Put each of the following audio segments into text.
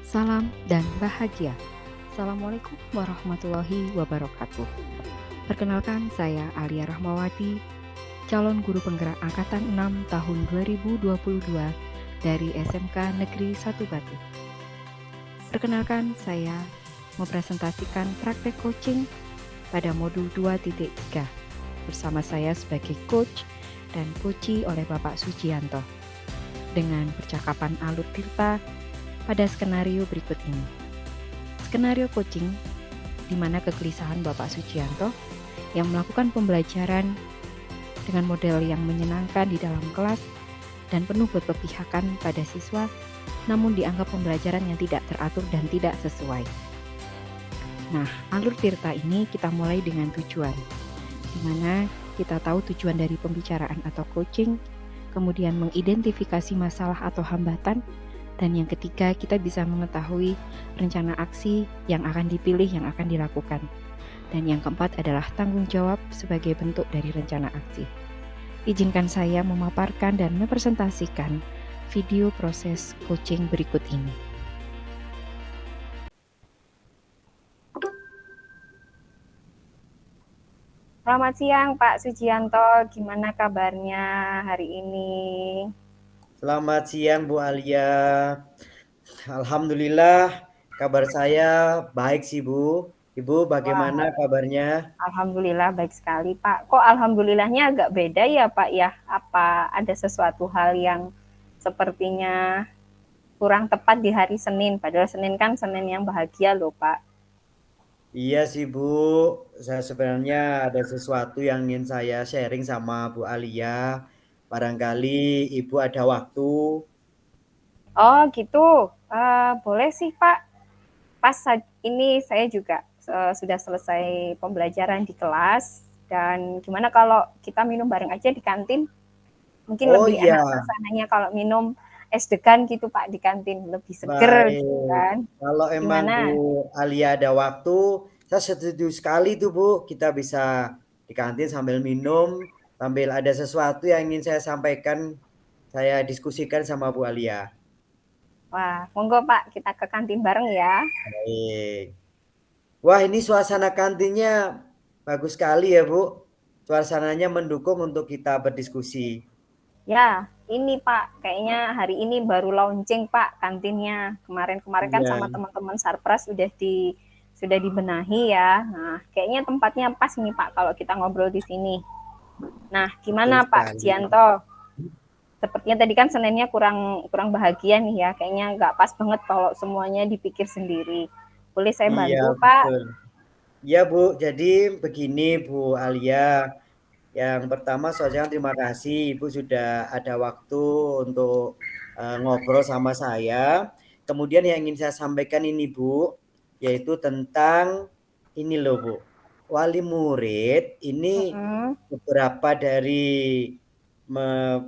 Salam dan bahagia. Assalamualaikum warahmatullahi wabarakatuh. Perkenalkan, saya Alia Rahmawati, calon guru penggerak Angkatan 6 tahun 2022 dari SMK Negeri 1 Batu. Perkenalkan, saya mempresentasikan praktek coaching pada modul 2.3 bersama saya sebagai coach dan coachi oleh Bapak Sujianto dengan percakapan alur tirta pada skenario berikut ini. Skenario coaching di mana kegelisahan Bapak Sujianto yang melakukan pembelajaran dengan model yang menyenangkan di dalam kelas dan penuh berpihakan pada siswa, namun dianggap pembelajaran yang tidak teratur dan tidak sesuai. Nah, alur tirta ini kita mulai dengan tujuan, di mana kita tahu tujuan dari pembicaraan atau coaching, kemudian mengidentifikasi masalah atau hambatan, dan yang ketiga kita bisa mengetahui rencana aksi yang akan dipilih, yang akan dilakukan. Dan yang keempat adalah tanggung jawab sebagai bentuk dari rencana aksi. Izinkan saya memaparkan dan mempresentasikan video proses coaching berikut ini. Selamat siang Pak Sujianto, gimana kabarnya hari ini? Selamat siang Bu Alia. Alhamdulillah kabar saya baik sih Bu. Ibu Wah, bagaimana kabarnya? alhamdulillah baik sekali Pak. Kok alhamdulillahnya agak beda ya Pak ya? Apa ada sesuatu hal yang sepertinya kurang tepat di hari Senin? Padahal Senin kan Senin yang bahagia loh Pak. Iya sih Bu, saya sebenarnya ada sesuatu yang ingin saya sharing sama Bu Alia. Barangkali Ibu ada waktu. Oh gitu, boleh sih Pak. Pas ini saya juga sudah selesai pembelajaran di kelas. Dan gimana kalau kita minum bareng aja di kantin? Mungkin Oh lebih enak iya, suasananya kalau minum es degan gitu Pak di kantin, lebih seger gitu baik. kan. Kalau emang Bu Gimana? Alia ada waktu, saya setuju sekali tuh Bu. Kita bisa di kantin sambil minum, sambil ada sesuatu yang ingin saya sampaikan, saya diskusikan sama Bu Alia. Wah, monggo Pak, kita ke kantin bareng ya. Baik. Wah, ini suasana kantinnya bagus sekali ya Bu. Suasananya mendukung untuk kita berdiskusi. Ya, ini Pak, kayaknya hari ini baru launching Pak kantinnya. Kemarin-kemarin kan Iya, sama teman-teman Sarpras sudah dibenahi ya. Nah, kayaknya tempatnya pas nih Pak kalau kita ngobrol di sini. Nah, betul gimana Pak sekali. Jianto? Sepertinya tadi kan Seninnya kurang kurang bahagia nih ya. Kayaknya nggak pas banget kalau semuanya dipikir sendiri. Boleh saya Iya, bantu Pak? betul. Iya Bu, jadi begini Bu Alia. Yang pertama soalnya terima kasih Ibu sudah ada waktu untuk ngobrol sama saya. Kemudian yang ingin saya sampaikan ini Bu, yaitu tentang ini loh Bu. Wali murid ini Mm-mm. beberapa dari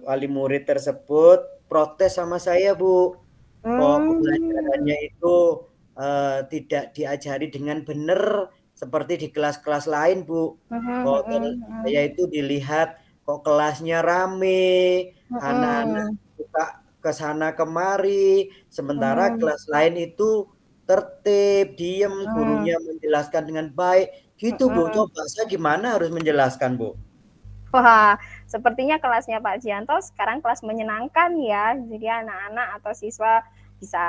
wali murid tersebut protes sama saya Bu. Kok Hmm. pembelajarannya itu tidak diajari dengan benar seperti di kelas-kelas lain Bu. Mhm, Kok mhm, saya mhm. itu dilihat kok kelasnya rame, anak-anak Mhm, suka ke sana kemari, sementara mhm, kelas lain itu tertib, diem, mhm, gurunya menjelaskan dengan baik. Gitu Bu, mhm. coba saya gimana harus menjelaskan Bu? Wah, sepertinya kelasnya Pak Jianto sekarang kelas menyenangkan ya. Jadi anak-anak atau siswa bisa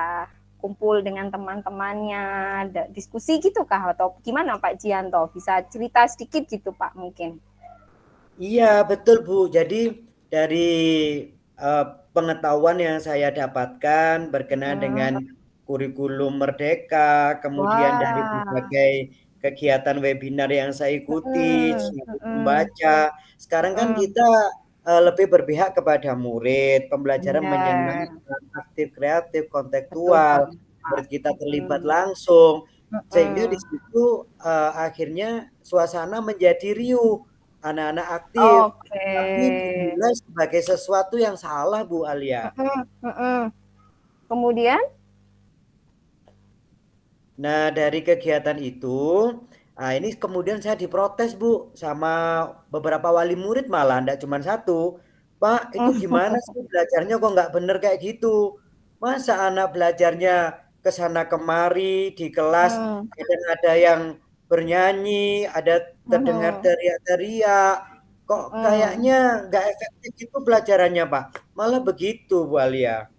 kumpul dengan teman-temannya, diskusi gitu kah? Atau gimana Pak Jianto? Bisa cerita sedikit gitu Pak mungkin? Iya betul Bu. Jadi dari eh, pengetahuan yang saya dapatkan berkenaan dengan Mhm. kurikulum Merdeka, kemudian dari Wah. berbagai kegiatan webinar yang saya ikuti, Mhm, buku mhm, membaca. Sekarang kan mhm. kita lebih berpihak kepada murid, pembelajaran Benar, menyenangkan, aktif, kreatif, betul kontekstual, banget Pak. murid kita terlibat Mhm, langsung, sehingga di mhm. situ akhirnya suasana menjadi riuh. Anak-anak aktif, Oke. tapi dinilai sebagai sesuatu yang salah Bu Alia. Mhm, mhm. Kemudian? Nah dari kegiatan itu, ini kemudian saya diprotes Bu, sama beberapa wali murid malah, ndak cuma satu. "Pak, itu gimana sih belajarnya kok nggak bener kayak gitu? Masa anak belajarnya ke sana kemari di kelas, Hmm. kadang ada yang bernyanyi, ada terdengar Hmm. teriak-teriak, kok Hmm. kayaknya nggak efektif itu pelajarannya, Pak. Malah begitu, Bu Alia.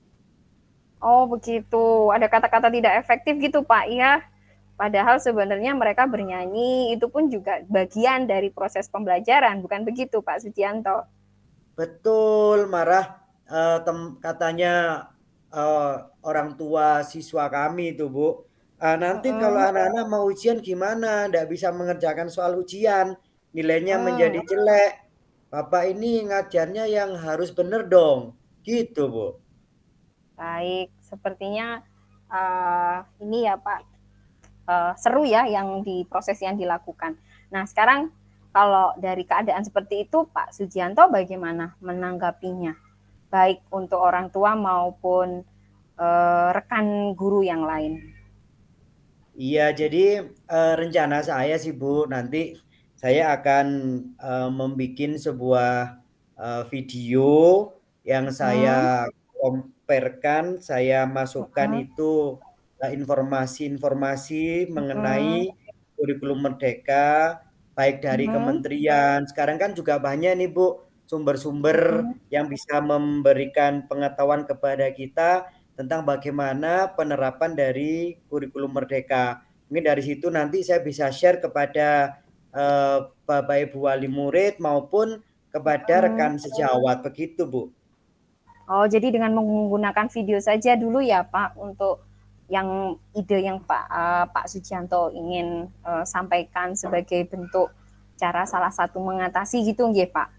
Oh begitu, ada kata-kata tidak efektif gitu Pak ya. Padahal sebenarnya mereka bernyanyi itu pun juga bagian dari proses pembelajaran, bukan begitu Pak Sujianto? Betul, marah katanya orang tua siswa kami itu, Bu. Nanti kalau Mm-mm. anak-anak mau ujian gimana? Nggak bisa mengerjakan soal ujian, nilainya menjadi Mm. jelek. Bapak ini ngajarnya yang harus bener dong, gitu, Bu. Baik, sepertinya ini ya Pak, seru ya yang di proses yang dilakukan. Nah sekarang kalau dari keadaan seperti itu Pak Sujianto bagaimana menanggapinya? Baik untuk orang tua maupun rekan guru yang lain. Iya, jadi rencana saya sih Bu, nanti saya akan membuat sebuah video yang saya Hmm. compare-kan, saya masukkan Hmm. itu informasi-informasi mengenai Hmm. kurikulum Merdeka, baik dari Hmm. kementerian. Sekarang kan juga banyak nih Bu, sumber-sumber Hmm. yang bisa memberikan pengetahuan kepada kita tentang bagaimana penerapan dari kurikulum Merdeka. Mungkin dari situ nanti saya bisa share kepada Bapak Ibu wali murid maupun kepada Hmm. rekan sejawat begitu, Bu. Oh, jadi dengan menggunakan video saja dulu ya, Pak, untuk yang ide yang Pak Sujianto ingin sampaikan sebagai bentuk cara salah satu mengatasi gitu nggih, Pak?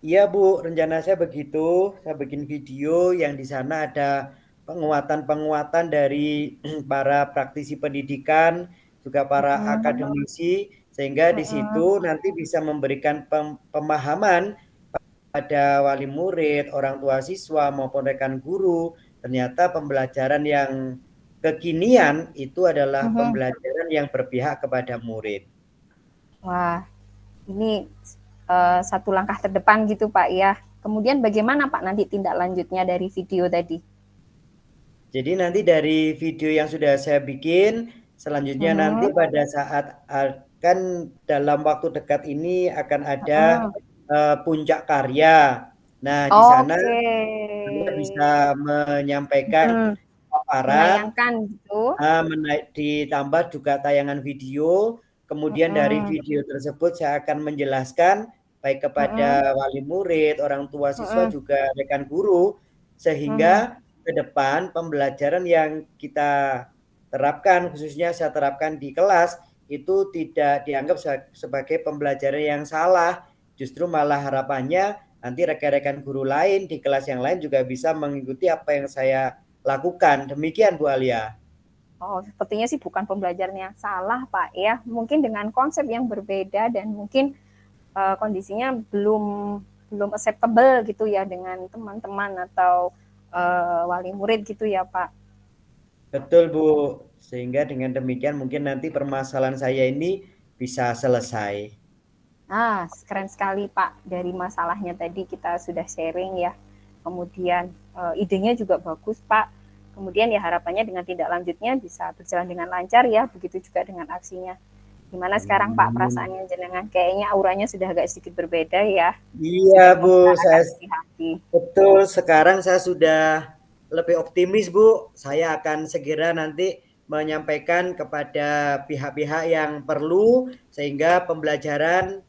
Iya, Bu, rencana saya begitu. Saya bikin video yang di sana ada penguatan-penguatan dari para praktisi pendidikan, juga para Mm-mm. akademisi, sehingga di Mm-mm. situ nanti bisa memberikan pemahaman pada wali murid, orang tua siswa maupun rekan guru, ternyata pembelajaran yang kekinian itu adalah Mhm. pembelajaran yang berpihak kepada murid. Wah, ini satu langkah terdepan gitu, Pak ya. Kemudian bagaimana Pak nanti tindak lanjutnya dari video tadi? Jadi nanti dari video yang sudah saya bikin, selanjutnya nanti Mhm. pada saat akan dalam waktu dekat ini akan ada Mhm. puncak karya. Nah, di sana Oke. saya bisa menyampaikan Mhm. paparan. Menayangkan gitu. Ditambah juga tayangan video, kemudian dari Mhm. video tersebut saya akan menjelaskan baik Mhm. kepada wali murid, orang tua siswa, Mhm. juga rekan guru, Mhm. sehingga ke depan pembelajaran yang kita terapkan, khususnya saya terapkan di kelas, itu tidak dianggap sebagai pembelajaran yang salah, justru malah harapannya nanti rekan-rekan guru lain di kelas yang lain juga bisa mengikuti apa yang saya lakukan. Demikian Bu Alia. Oh, sepertinya sih bukan pembelajaran yang salah, Pak ya. Mungkin dengan konsep yang berbeda dan mungkin kondisinya belum belum acceptable gitu ya dengan teman-teman atau wali murid gitu ya, Pak. Betul, Bu. Sehingga dengan demikian mungkin nanti permasalahan saya ini bisa selesai. Ah, keren sekali Pak. Dari masalahnya tadi kita sudah sharing ya. Kemudian idenya juga bagus Pak. Kemudian ya harapannya dengan tindak lanjutnya bisa berjalan dengan lancar ya. Begitu juga dengan aksinya. Gimana sekarang Pak Amin. perasaannya jenengan? Kayaknya auranya sudah agak sedikit berbeda ya. Iya, Sudah Bu. membicarakan Saya isi hati. betul. Sekarang saya sudah lebih optimis, Bu. Saya akan segera nanti menyampaikan kepada pihak-pihak yang perlu sehingga pembelajaran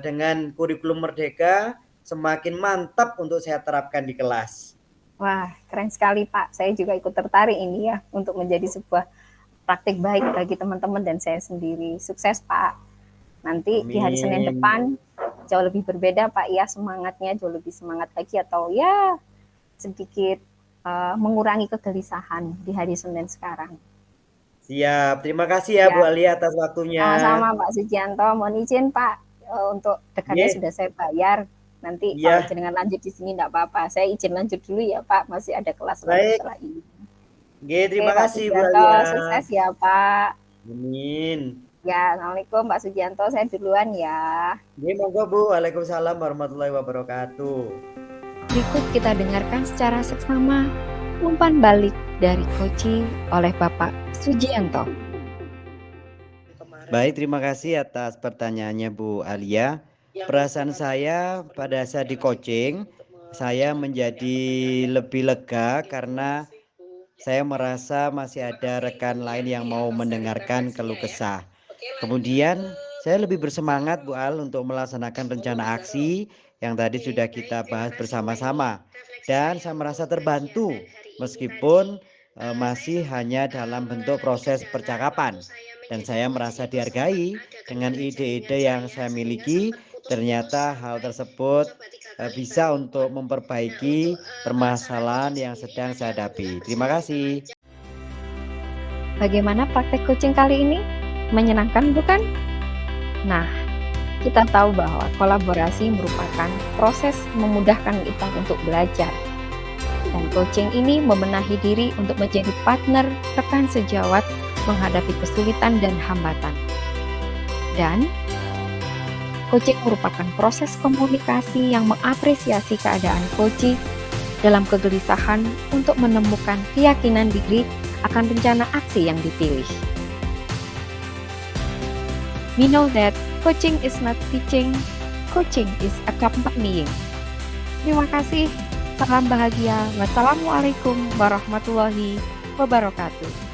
dengan kurikulum Merdeka semakin mantap untuk saya terapkan di kelas. Wah, keren sekali Pak. Saya juga ikut tertarik ini ya untuk menjadi sebuah praktik baik bagi teman-teman dan saya sendiri. Sukses Pak. Nanti di hari Senin Amin. depan jauh lebih berbeda Pak ya, semangatnya jauh lebih semangat lagi atau ya sedikit mengurangi kegelisahan di hari Senin sekarang. Siap. Terima kasih ya Bu Ya, Ali atas waktunya. sama-sama Pak Sujianto. Mohon izin Pak, untuk dekannya Ye, sudah saya bayar. Nanti kalau iya, jenengan lanjut di sini enggak apa-apa. Saya izin lanjut dulu ya Pak, masih ada kelas lagi baik. setelah ini. Ye, Oke terima Pak kasih Bu Sujianto, Alia. sukses ya Pak. Amin. Ya, Assalamualaikum Pak Sujianto, saya duluan ya. Ye, monggo Bu. Waalaikumsalam warahmatullahi wabarakatuh. Berikut kita dengarkan secara seksama umpan balik dari coaching oleh Bapak Sujianto. Baik, terima kasih atas pertanyaannya Bu Alia. Perasaan saya pada saat di coaching, saya menjadi lebih lega karena saya merasa masih ada rekan lain yang mau mendengarkan keluh kesah. Kemudian saya lebih bersemangat Bu Al untuk melaksanakan rencana aksi yang tadi sudah kita bahas bersama-sama. Dan saya merasa terbantu meskipun masih hanya dalam bentuk proses percakapan. Dan saya merasa dihargai dengan ide-ide yang saya miliki. Ternyata hal tersebut bisa untuk memperbaiki permasalahan yang sedang saya hadapi. Terima kasih. Bagaimana praktek coaching kali ini? Menyenangkan bukan? Nah, kita tahu bahwa kolaborasi merupakan proses memudahkan kita untuk belajar. Dan coaching ini membenahi diri untuk menjadi partner rekan sejawat menghadapi kesulitan dan hambatan. Dan coaching merupakan proses komunikasi yang mengapresiasi keadaan coachee dalam kegelisahan untuk menemukan keyakinan diri akan rencana aksi yang dipilih. We know that coaching is not teaching, coaching is accompanying. Terima kasih, salam bahagia. Wassalamualaikum warahmatullahi wabarakatuh.